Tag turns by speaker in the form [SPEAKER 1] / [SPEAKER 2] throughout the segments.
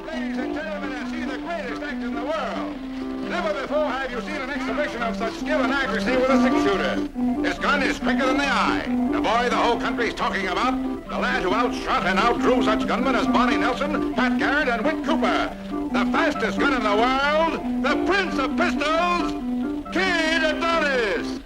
[SPEAKER 1] Ladies and gentlemen, and see the greatest act in the world. Never before have you seen an exhibition of such skill and accuracy with a six-shooter. His gun is quicker than the eye. The boy the whole country's talking about, the lad who outshot and outdrew such gunmen as Bonnie Nelson, Pat Garrett, and Whit Cooper. The fastest gun in the world, the Prince of Pistols, Kid Adonis.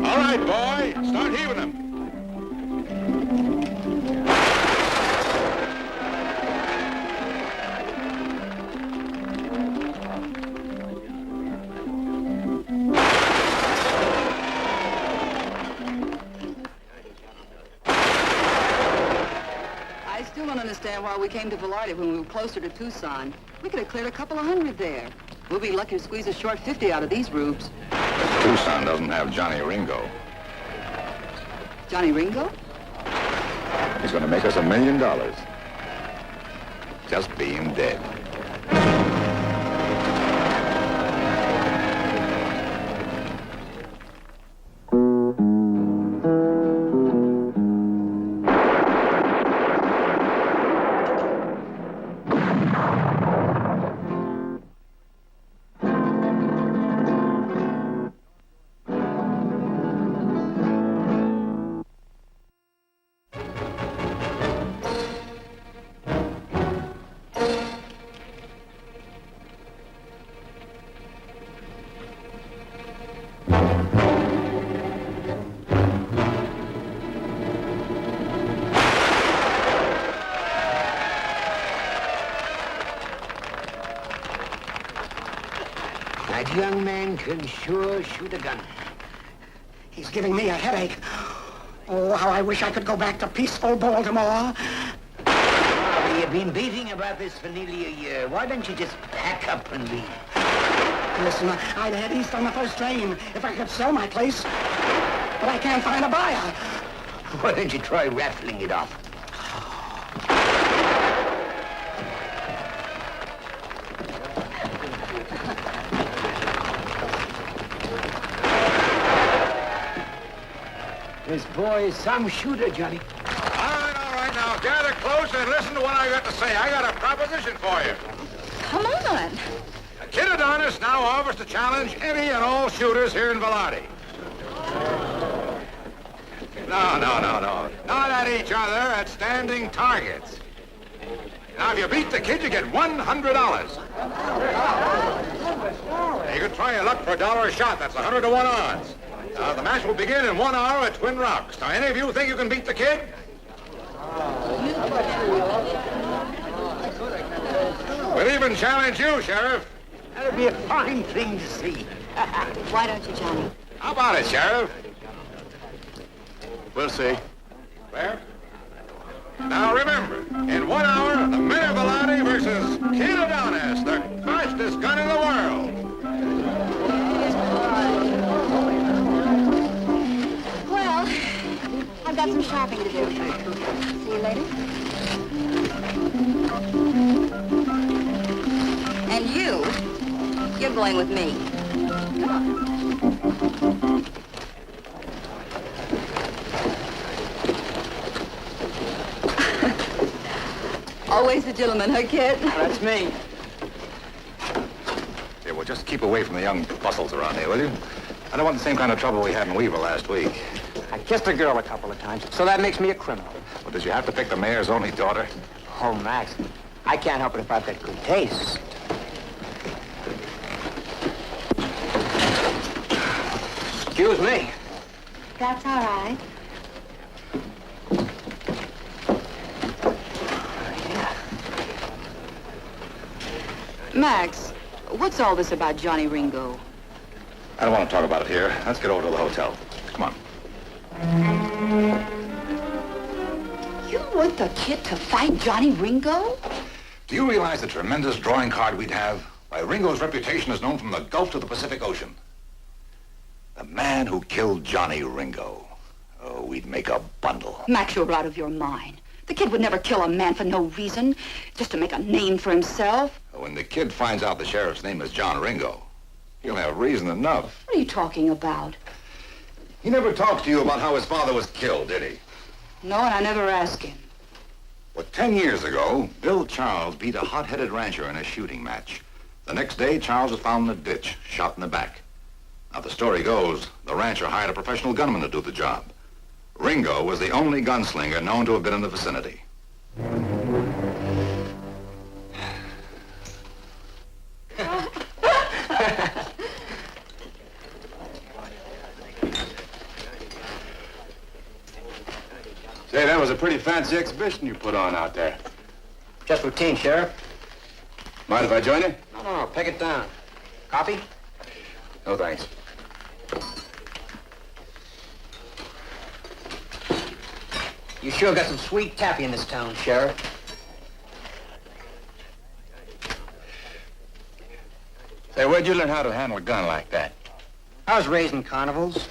[SPEAKER 1] All right, boy, start heaving them.
[SPEAKER 2] I still don't understand why we came to Velarde when we were closer to Tucson. We could have cleared a couple of hundred there. We'll be lucky to squeeze a short 50 out of these rubes.
[SPEAKER 1] Tucson doesn't have Johnny Ringo.
[SPEAKER 2] Johnny Ringo?
[SPEAKER 1] He's going to make us $1 million. Just being dead.
[SPEAKER 3] That young man can sure shoot a gun.
[SPEAKER 4] He's giving me a headache. Oh, how I wish I could go back to peaceful Baltimore.
[SPEAKER 3] You've been beating about this for nearly a year. Why don't you just pack up and leave?
[SPEAKER 4] Listen, I'd head east on the first train if I could sell my place. But I can't find a buyer.
[SPEAKER 3] Why don't you try raffling it off? This boy is some shooter, Johnny.
[SPEAKER 1] All right, now gather close and listen to what I got to say. I got a proposition for you.
[SPEAKER 2] Come on.
[SPEAKER 1] Kid Adonis now offers to challenge any and all shooters here in Velarde. No. Not at each other, at standing targets. Now, if you beat the kid, you get $100. You can try your luck for $1 a shot. That's 100 to 1 odds. The match will begin in 1 hour at Twin Rocks. Now, any of you think you can beat the kid? We'll even challenge you, Sheriff.
[SPEAKER 3] That'd be a fine thing to see.
[SPEAKER 2] Why don't you, Johnny?
[SPEAKER 1] How about it, Sheriff?
[SPEAKER 5] We'll see.
[SPEAKER 1] Where? Now, remember, in 1 hour, the men of Velarde versus Kid Adonis, the fastest gun in the world.
[SPEAKER 2] Well, I've got some shopping to do. See you later. And you're going with me. Come on. Always the gentleman, huh, Kid?
[SPEAKER 3] That's me.
[SPEAKER 1] Yeah, well, just keep away from the young bustles around here, will you? I don't want the same kind of trouble we had in Weaver last week.
[SPEAKER 4] I kissed a girl a couple of times, so that makes me a criminal.
[SPEAKER 1] Well, did you have to pick the mayor's only daughter?
[SPEAKER 4] Oh, Max, I can't help it if I've got good taste.
[SPEAKER 3] Excuse me.
[SPEAKER 2] That's all right. Max, what's all this about Johnny Ringo?
[SPEAKER 1] I don't want to talk about it here. Let's get over to the hotel. Come on.
[SPEAKER 2] You want the kid to fight Johnny Ringo?
[SPEAKER 1] Do you realize the tremendous drawing card we'd have? Why, Ringo's reputation is known from the Gulf to the Pacific Ocean. The man who killed Johnny Ringo. Oh, we'd make a bundle.
[SPEAKER 2] Max, you're out of your mind. The kid would never kill a man for no reason, just to make a name for himself.
[SPEAKER 1] When the kid finds out the sheriff's name is John Ringo, He'll have reason enough.
[SPEAKER 2] What are you talking about?
[SPEAKER 1] He never talked to you about how his father was killed, did he?
[SPEAKER 2] No, and I never asked him.
[SPEAKER 1] Well, 10 years ago, Bill Charles beat a hot-headed rancher in a shooting match. The next day, Charles was found in a ditch, shot in the back. Now, the story goes, the rancher hired a professional gunman to do the job. Ringo was the only gunslinger known to have been in the vicinity.
[SPEAKER 5] Say, that was a pretty fancy exhibition you put on out there.
[SPEAKER 3] Just routine, Sheriff.
[SPEAKER 5] Mind if I join you?
[SPEAKER 3] No, peg it down. Coffee?
[SPEAKER 5] No, thanks.
[SPEAKER 3] You sure got some sweet taffy in this town, Sheriff.
[SPEAKER 5] Say, where'd you learn how to handle a gun like that?
[SPEAKER 3] I was raised in carnivals.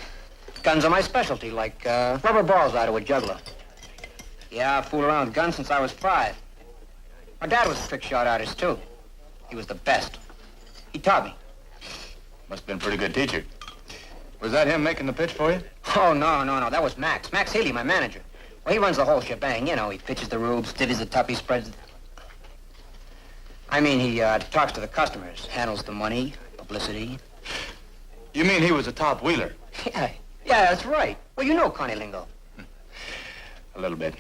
[SPEAKER 3] Guns are my specialty, like rubber balls out of a juggler. Yeah, I fooled around with guns since I was 5. My dad was a trick shot artist, too. He was the best. He taught me.
[SPEAKER 5] Must have been a pretty good teacher. Was that him making the pitch for you?
[SPEAKER 3] Oh, no. That was Max. Max Healey, my manager. Well, he runs the whole shebang. You know, he pitches the rubes, divvies the tough, he spreads... I mean, he talks to the customers, handles the money, publicity.
[SPEAKER 5] You mean he was a top wheeler?
[SPEAKER 3] Yeah, that's right. Well, you know Connie lingo.
[SPEAKER 5] A little bit.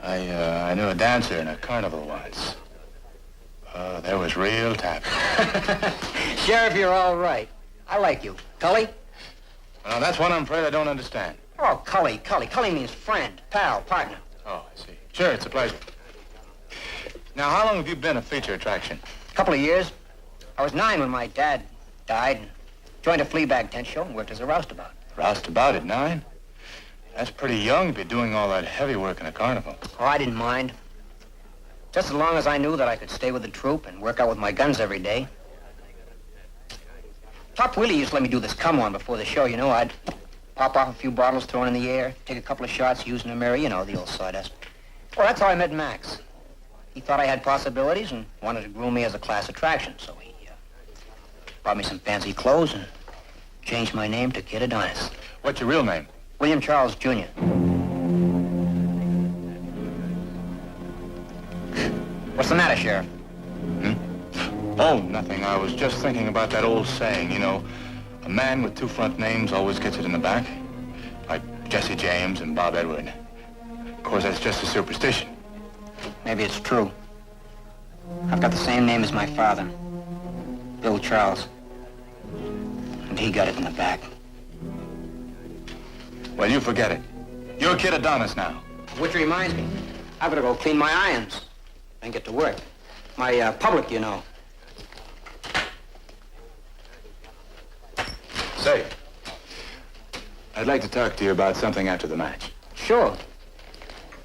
[SPEAKER 5] I knew a dancer in a carnival once. There was real tap.
[SPEAKER 3] Sheriff, you're all right. I like you. Cully?
[SPEAKER 5] Well, that's one I'm afraid I don't understand.
[SPEAKER 3] Oh, Cully. Cully means friend, pal, partner.
[SPEAKER 5] Oh, I see. Sure, it's a pleasure. Now, how long have you been a feature attraction?
[SPEAKER 3] A couple of years. I was 9 when my dad died and joined a flea bag tent show and worked as a roustabout.
[SPEAKER 5] Roustabout at 9? That's pretty young to be doing all that heavy work in a carnival.
[SPEAKER 3] Oh, I didn't mind. Just as long as I knew that I could stay with the troupe and work out with my guns every day. Top Willie used to let me do this come-on before the show, you know. I'd pop off a few bottles thrown in the air, take a couple of shots using a mirror, you know, the old sawdust. Well, that's how I met Max. He thought I had possibilities and wanted to groom me as a class attraction, so he brought me some fancy clothes and changed my name to Kid Adonis.
[SPEAKER 5] What's your real name?
[SPEAKER 3] William Charles, Jr. What's the matter, Sheriff?
[SPEAKER 5] Oh, nothing. I was just thinking about that old saying, you know, a man with 2 front names always gets it in the back. Like Jesse James and Bob Edward. Of course, that's just a superstition.
[SPEAKER 3] Maybe it's true. I've got the same name as my father, Bill Charles. And he got it in the back.
[SPEAKER 5] Well, you forget it. You're Kid Adonis now.
[SPEAKER 3] Which reminds me, I better go clean my irons and get to work. My public, you know.
[SPEAKER 5] Say, I'd like to talk to you about something after the match.
[SPEAKER 3] Sure.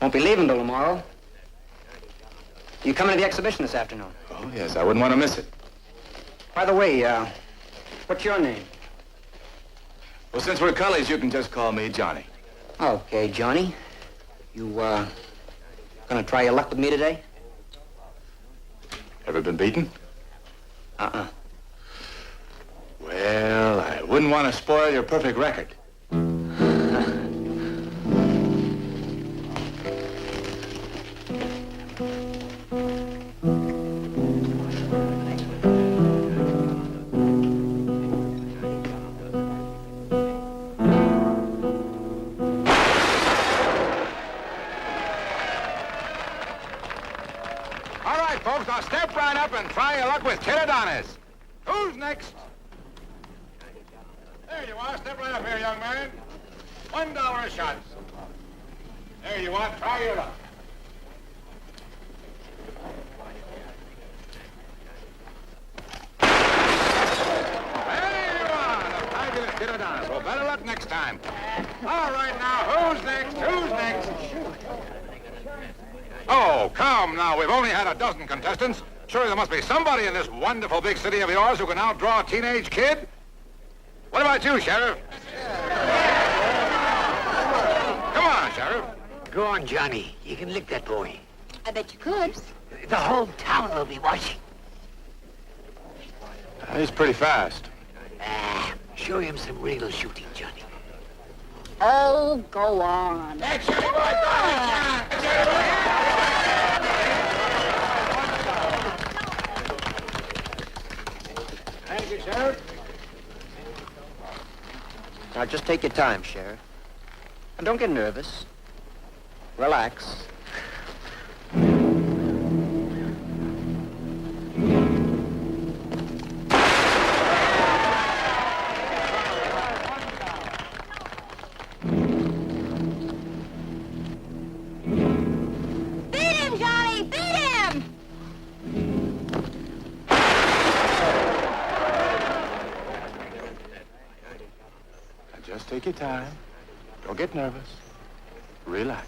[SPEAKER 3] Won't be leaving till tomorrow. You coming to the exhibition this afternoon?
[SPEAKER 5] Oh, yes, I wouldn't want to miss it.
[SPEAKER 3] By the way, what's your name?
[SPEAKER 5] Well, since we're Cullys, you can just call me Johnny.
[SPEAKER 3] Okay, Johnny. You, gonna try your luck with me today?
[SPEAKER 5] Ever been beaten?
[SPEAKER 3] Uh-uh.
[SPEAKER 5] Well, I wouldn't want to spoil your perfect record.
[SPEAKER 1] Folks, now step right up and try your luck with Kid Adonis. Who's next? There you are. Step right up here, young man. $1 a shot. There you are. Try your luck. There you are. The fabulous Kid Adonis. Well, better luck next time. All right, now, who's next? Who's next? Oh, come now. We've only had a dozen contestants. Surely there must be somebody in this wonderful big city of yours who can outdraw a teenage kid. What about you, Sheriff? Come on, Sheriff.
[SPEAKER 6] Go on, Johnny. You can lick that boy.
[SPEAKER 2] I bet you could.
[SPEAKER 6] The whole town will be watching.
[SPEAKER 5] He's pretty fast.
[SPEAKER 6] Show him some real shooting, Johnny.
[SPEAKER 7] Oh, go on.
[SPEAKER 1] That's Johnny boy!
[SPEAKER 3] Thank you, Sheriff. Now, just take your time, Sheriff. And don't get nervous. Relax.
[SPEAKER 7] Beat him, Johnny! Beat him!
[SPEAKER 5] Now, just take your time. Don't get nervous. Relax.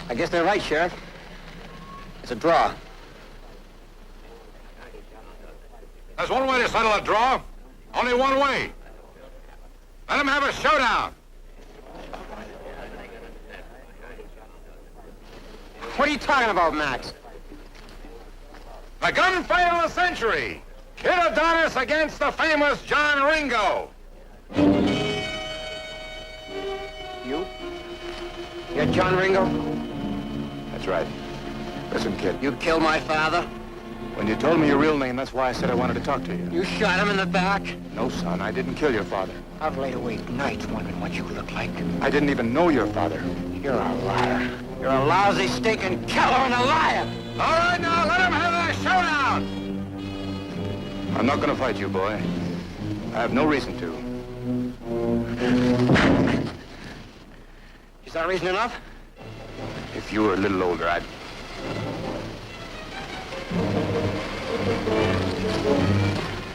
[SPEAKER 3] I guess they're right, Sheriff. It's a draw.
[SPEAKER 1] There's one way to settle a draw. Only one way. Let them have a showdown.
[SPEAKER 3] What are you talking about, Max?
[SPEAKER 1] The gunfight of the century. Kid Adonis against the famous Johnny Ringo.
[SPEAKER 3] You? You're John Ringo?
[SPEAKER 5] That's right. Listen, kid.
[SPEAKER 3] You killed my father?
[SPEAKER 5] When you told me your real name, that's why I said I wanted to talk to you.
[SPEAKER 3] You shot him in the back?
[SPEAKER 5] No, son, I didn't kill your father.
[SPEAKER 3] I've laid awake nights wondering what you look like.
[SPEAKER 5] I didn't even know your father.
[SPEAKER 3] You're a liar. You're a lousy, stinking killer and a liar.
[SPEAKER 1] All right, now, let them have their showdown.
[SPEAKER 5] I'm not gonna fight you, boy. I have no reason to.
[SPEAKER 3] Is that reason enough?
[SPEAKER 5] If you were a little older, I'd...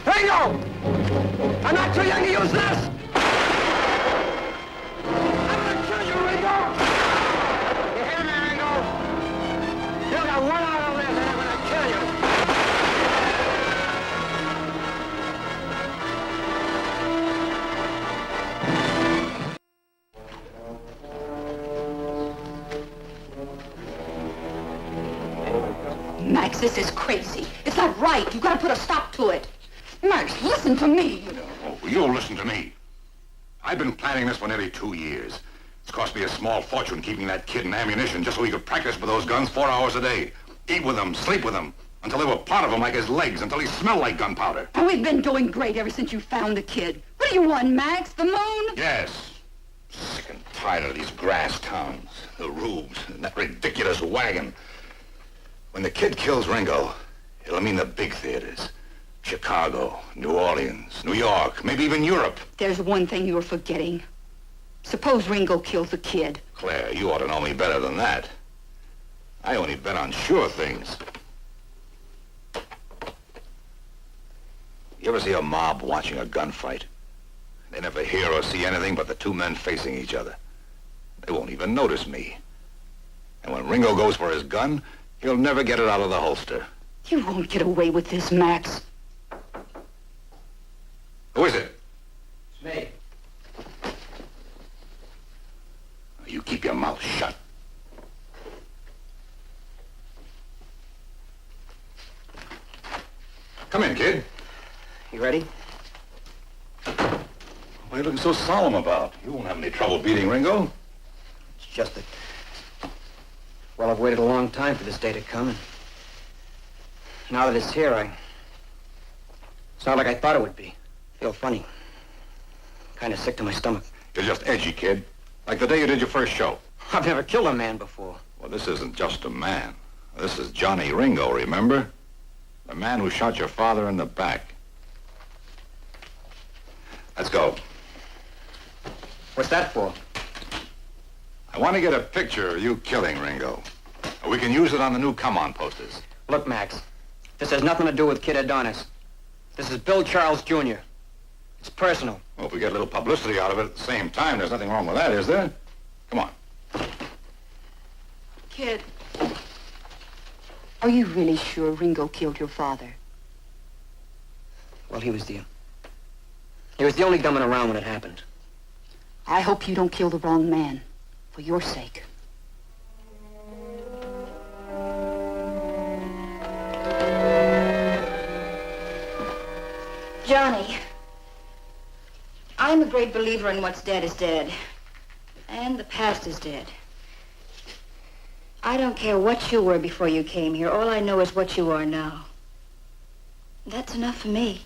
[SPEAKER 3] Ringo! I'm not too young to use this! I'm gonna kill you, Ringo! You hear me, Ringo? You got 1 hour to live and I'm gonna kill you!
[SPEAKER 2] Max, this is crazy. It's not right. You've got to put a stop to it. Max, listen to me.
[SPEAKER 1] Oh, you'll listen to me. I've been planning this for nearly 2 years. It's cost me a small fortune keeping that kid in ammunition just so he could practice with those guns 4 hours a day. Eat with them, sleep with them, until they were part of him like his legs, until he smelled like gunpowder.
[SPEAKER 2] And we've been doing great ever since you found the kid. What do you want, Max? The moon?
[SPEAKER 1] Yes. Sick and tired of these grass towns, the rubes, and that ridiculous wagon. When the kid kills Ringo, it'll mean the big theaters. Chicago, New Orleans, New York, maybe even Europe.
[SPEAKER 2] There's one thing you're forgetting. Suppose Ringo kills the kid.
[SPEAKER 1] Claire, you ought to know me better than that. I only bet on sure things. You ever see a mob watching a gunfight? They never hear or see anything but the two men facing each other. They won't even notice me. And when Ringo goes for his gun, he'll never get it out of the holster.
[SPEAKER 2] You won't get away with this, Max.
[SPEAKER 1] Who is it?
[SPEAKER 3] It's me.
[SPEAKER 1] You keep your mouth shut. Come in, kid.
[SPEAKER 3] You ready?
[SPEAKER 1] What are you looking so solemn about? You won't have any trouble beating Ringo.
[SPEAKER 3] It's just that... Well, I've waited a long time for this day to come, and... Now that it's here, it's not like I thought it would be. I feel funny. Kind of sick to my stomach.
[SPEAKER 1] You're just edgy, kid. Like the day you did your first show.
[SPEAKER 3] I've never killed a man before.
[SPEAKER 1] Well, this isn't just a man. This is Johnny Ringo, remember? The man who shot your father in the back. Let's go.
[SPEAKER 3] What's that for?
[SPEAKER 1] I want to get a picture of you killing Ringo. We can use it on the new come-on posters.
[SPEAKER 3] Look, Max, this has nothing to do with Kid Adonis. This is Bill Charles, Jr. It's personal.
[SPEAKER 1] Well, if we get a little publicity out of it at the same time, there's nothing wrong with that, is there? Come on.
[SPEAKER 2] Kid, are you really sure Ringo killed your father?
[SPEAKER 3] Well, Well, he was the only gunman around when it happened.
[SPEAKER 2] I hope you don't kill the wrong man, for your sake.
[SPEAKER 7] Johnny, I'm a great believer in what's dead is dead. And the past is dead. I don't care what you were before you came here. All I know is what you are now. That's enough for me.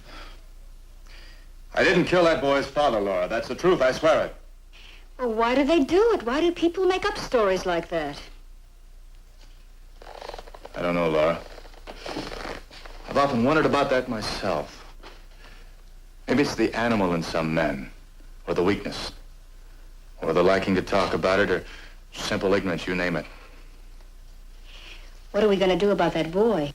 [SPEAKER 5] I didn't kill that boy's father, Laura. That's the truth, I swear it.
[SPEAKER 7] Well, why do they do it? Why do people make up stories like that?
[SPEAKER 5] I don't know, Laura. I've often wondered about that myself. Maybe it's the animal in some men, or the weakness, or the liking to talk about it, or simple ignorance, you name it.
[SPEAKER 7] What are we going to do about that boy?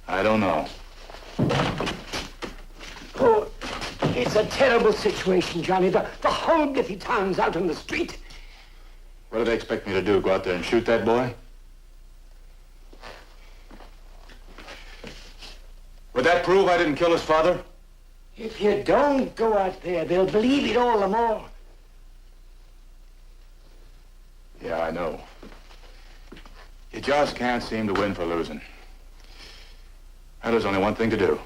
[SPEAKER 5] I don't know.
[SPEAKER 6] Oh, it's a terrible situation, Johnny. The whole Biffy town's out on the street.
[SPEAKER 5] What do they expect me to do, go out there and shoot that boy? Would that prove I didn't kill his father?
[SPEAKER 6] If you don't go out there, they'll believe it all the more.
[SPEAKER 5] Yeah, I know. You just can't seem to win for losing. Now, there's only one thing to do.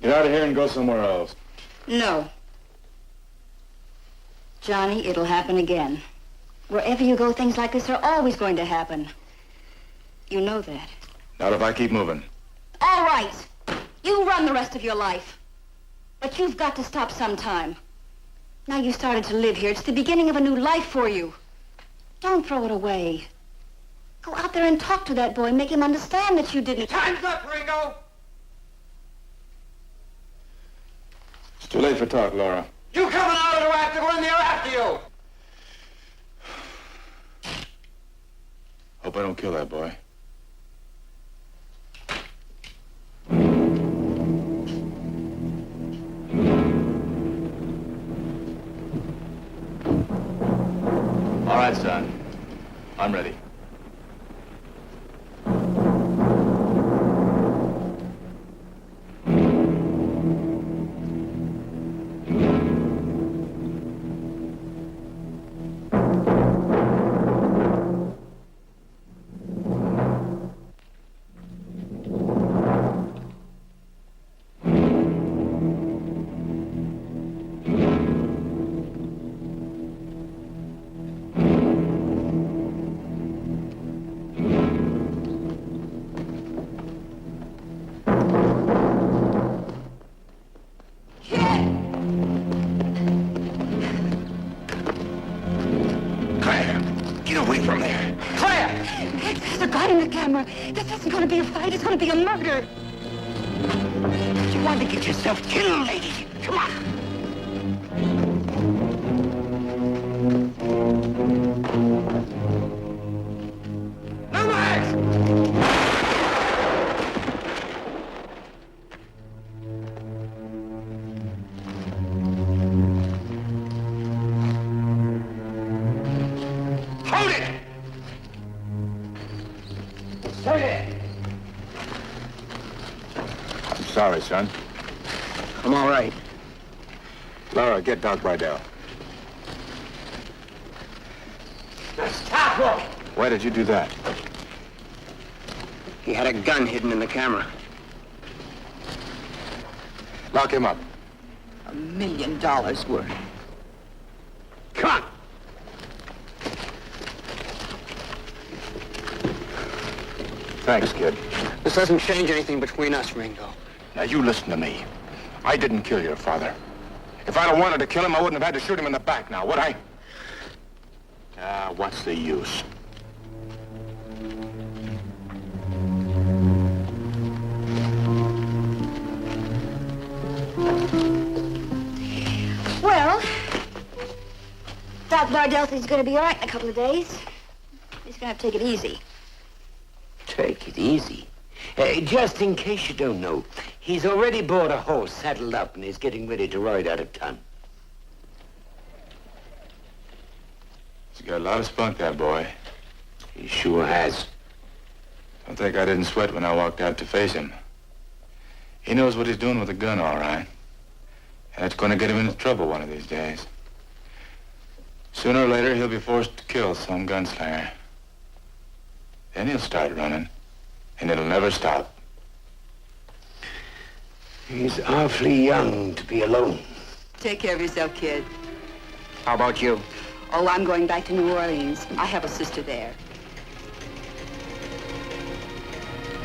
[SPEAKER 5] Get out of here and go somewhere else.
[SPEAKER 7] No. Johnny, it'll happen again. Wherever you go, things like this are always going to happen. You know that.
[SPEAKER 5] Not if I keep moving.
[SPEAKER 7] All right. You run the rest of your life. But you've got to stop sometime. Now you started to live here. It's the beginning of a new life for you. Don't throw it away. Go out there and talk to that boy. Make him understand that you didn't.
[SPEAKER 6] Time's up, Ringo!
[SPEAKER 5] It's too late for talk, Laura.
[SPEAKER 6] You coming out of the raft to go in there after you!
[SPEAKER 5] Hope I don't kill that boy. All right, son. I'm ready.
[SPEAKER 7] This isn't going to be a fight. It's going to be a murder.
[SPEAKER 6] You want to get yourself killed, lady. Come on. No more! Hold it!
[SPEAKER 5] I'm sorry, son.
[SPEAKER 3] I'm all right.
[SPEAKER 5] Laura, get Doc Rydell.
[SPEAKER 6] Now stop him!
[SPEAKER 5] Why did you do that?
[SPEAKER 3] He had a gun hidden in the camera.
[SPEAKER 5] Lock him up.
[SPEAKER 2] $1 million worth.
[SPEAKER 6] Come on!
[SPEAKER 5] Thanks, kid.
[SPEAKER 3] This doesn't change anything between us, Ringo.
[SPEAKER 5] Now, you listen to me. I didn't kill your father. If I'd have wanted to kill him, I wouldn't have had to shoot him in the back now, would I? Ah, what's the use?
[SPEAKER 7] Well, Doc Bardell thinks he's going to be all right in a couple of days. He's going to have to take it easy.
[SPEAKER 6] Take it easy. Just in case you don't know, he's already bought a horse saddled up and he's getting ready to ride out of town.
[SPEAKER 5] He's got a lot of spunk, that boy.
[SPEAKER 6] He sure has.
[SPEAKER 5] Don't think I didn't sweat when I walked out to face him. He knows what he's doing with a gun, all right. And it's going to get him into trouble one of these days. Sooner or later, he'll be forced to kill some gunslinger. Then he'll start running, and it'll never stop.
[SPEAKER 6] He's awfully young to be alone.
[SPEAKER 2] Take care of yourself, kid.
[SPEAKER 3] How about you?
[SPEAKER 2] Oh, I'm going back to New Orleans. I have a sister there.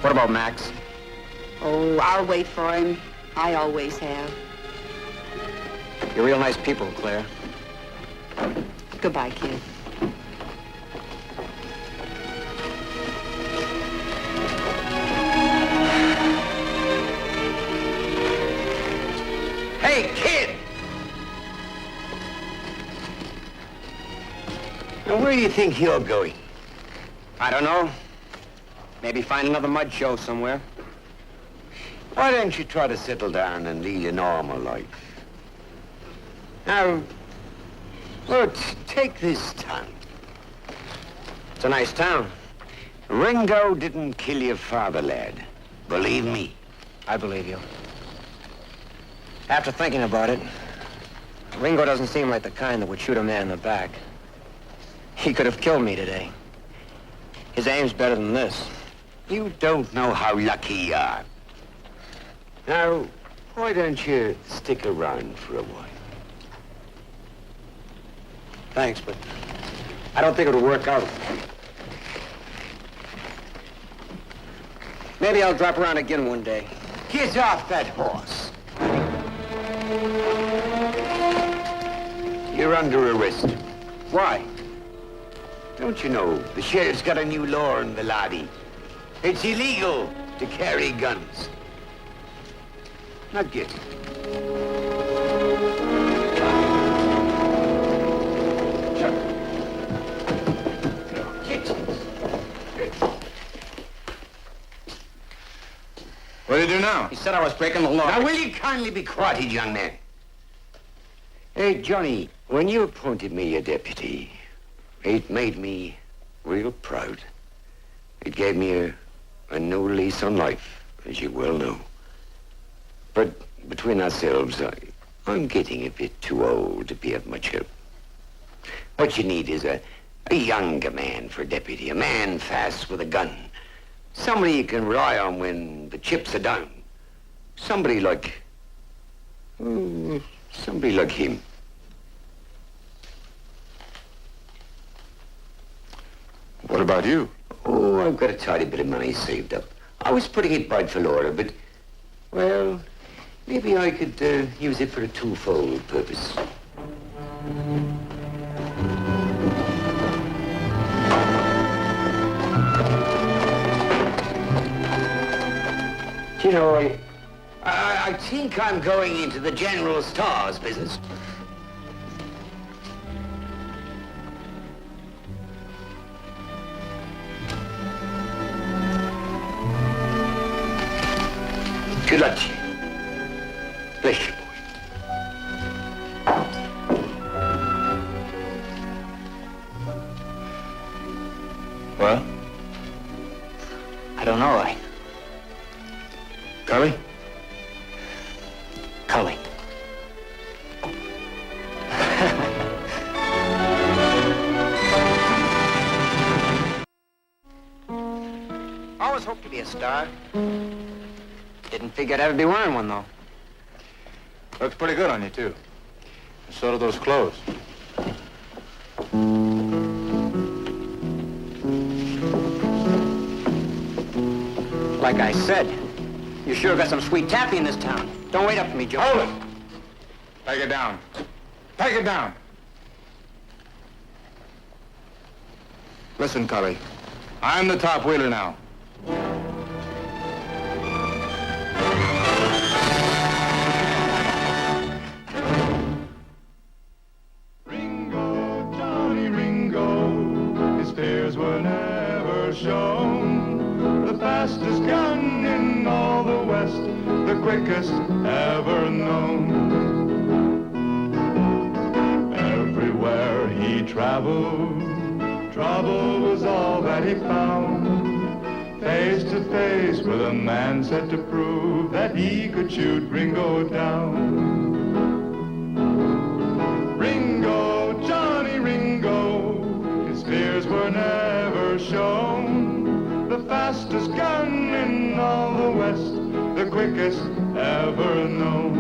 [SPEAKER 3] What about Max?
[SPEAKER 2] Oh, I'll wait for him. I always have.
[SPEAKER 3] You're real nice people, Claire.
[SPEAKER 2] Goodbye, kid.
[SPEAKER 6] Hey, kid! Now, where do you think you're going?
[SPEAKER 3] I don't know. Maybe find another mud show somewhere.
[SPEAKER 6] Why don't you try to settle down and lead a normal life? Now, well, take this town.
[SPEAKER 3] It's a nice town.
[SPEAKER 6] Ringo didn't kill your father, lad. Believe me.
[SPEAKER 3] I believe you. After thinking about it, Ringo doesn't seem like the kind that would shoot a man in the back. He could have killed me today. His aim's better than this.
[SPEAKER 6] You don't know how lucky you are. Now, why don't you stick around for a while?
[SPEAKER 3] Thanks, but I don't think it'll work out. Maybe I'll drop around again one day.
[SPEAKER 6] Get off that horse. You're under arrest.
[SPEAKER 3] Why?
[SPEAKER 6] Don't you know, the sheriff's got a new law in the lobby. It's illegal to carry guns. Not yet.
[SPEAKER 5] What do you do now?
[SPEAKER 3] He said I was breaking the law.
[SPEAKER 6] Now, will you kindly be quiet, young man? Hey, Johnny, when you appointed me a deputy, it made me real proud. It gave me a new lease on life, as you well know. But between ourselves, I'm getting a bit too old to be of much help. What you need is a younger man for deputy, a man fast with a gun. Somebody you can rely on when the chips are down. Somebody like him.
[SPEAKER 5] What about you?
[SPEAKER 6] Oh, I've got a tidy bit of money saved up. I was putting it by for Laura, but, well, maybe I could use it for a twofold purpose. You know, I think I'm going into the general stores business. Good luck to you. Bless you, boy.
[SPEAKER 5] Well?
[SPEAKER 3] I don't know.
[SPEAKER 5] Cully?
[SPEAKER 3] Cully. Always hoped to be a star. Didn't figure I'd ever be wearing one, though.
[SPEAKER 5] Looks pretty good on you, too. And so do those clothes.
[SPEAKER 3] Like I said, you sure got some sweet taffy in this town. Don't wait up for me, Joe.
[SPEAKER 5] Hold it! Take it down. Take it down. Listen, Cully. I'm the top wheeler now.
[SPEAKER 8] Ringo, Johnny Ringo, his fears were never shown. The fastest gun in all the West, the quickest ever known. Everywhere he traveled, trouble was all that he found. Faced with a man set to prove that he could shoot Ringo down. Ringo, Johnny Ringo, his fears were never shown. The fastest gun in all the West, the quickest ever known.